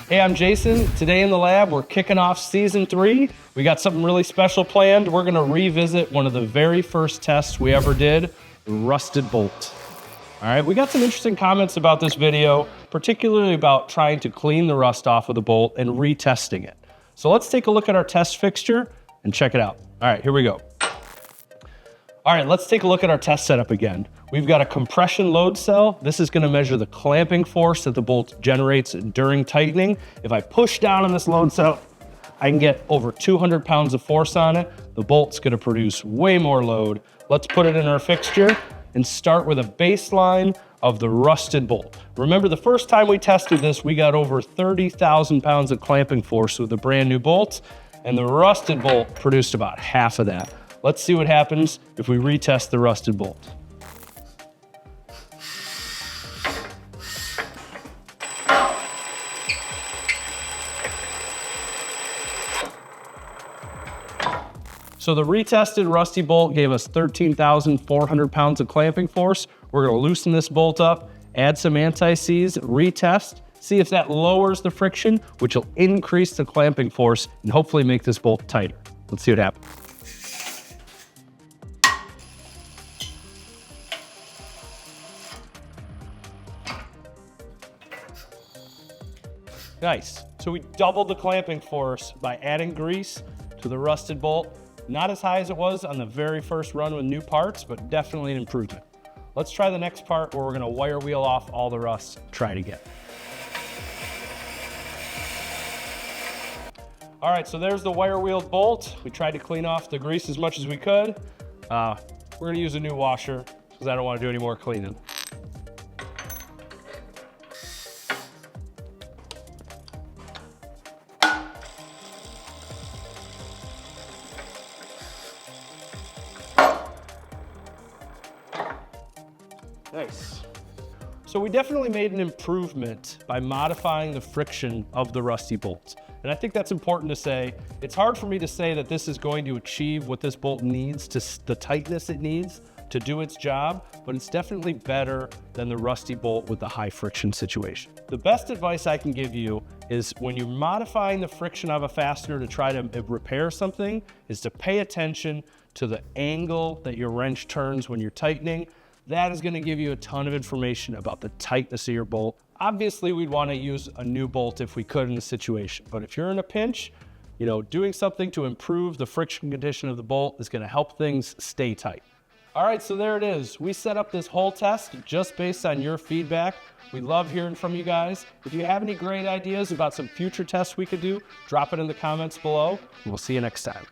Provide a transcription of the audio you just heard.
Hey, I'm Jason. Today in the lab, we're kicking off season 3. We got something really special planned. We're gonna revisit one of the very first tests we ever did, the rusted bolt. All right, we got some interesting comments about this video, particularly about trying to clean the rust off of the bolt and retesting it. So let's take a look at our test fixture and check it out. All right, here we go. All right, let's take a look at our test setup again. We've got a compression load cell. This is gonna measure the clamping force that the bolt generates during tightening. If I push down on this load cell, I can get over 200 pounds of force on it. The bolt's gonna produce way more load. Let's put it in our fixture and start with a baseline of the rusted bolt. Remember, the first time we tested this, we got over 30,000 pounds of clamping force with a brand new bolt, and the rusted bolt produced about half of that. Let's see what happens if we retest the rusted bolt. So the retested rusty bolt gave us 13,400 pounds of clamping force. We're gonna loosen this bolt up, add some anti-seize, retest, see if that lowers the friction, which will increase the clamping force and hopefully make this bolt tighter. Let's see what happens. Nice. So we doubled the clamping force by adding grease to the rusted bolt. Not as high as it was on the very first run with new parts, but definitely an improvement. Let's try the next part where we're gonna wire wheel off all the rust, try it again. All right, so there's the wire wheeled bolt. We tried to clean off the grease as much as we could. We're gonna use a new washer because I don't wanna do any more cleaning. Nice. So we definitely made an improvement by modifying the friction of the rusty bolts. And I think that's important to say. It's hard for me to say that this is going to achieve what this bolt needs, the tightness it needs to do its job, but it's definitely better than the rusty bolt with the high friction situation. The best advice I can give you is when you're modifying the friction of a fastener to try to repair something, is to pay attention to the angle that your wrench turns when you're tightening. That is gonna give you a ton of information about the tightness of your bolt. Obviously, we'd wanna use a new bolt if we could in the situation, but if you're in a pinch, doing something to improve the friction condition of the bolt is gonna help things stay tight. All right, so there it is. We set up this whole test just based on your feedback. We love hearing from you guys. If you have any great ideas about some future tests we could do, drop it in the comments below. We'll see you next time.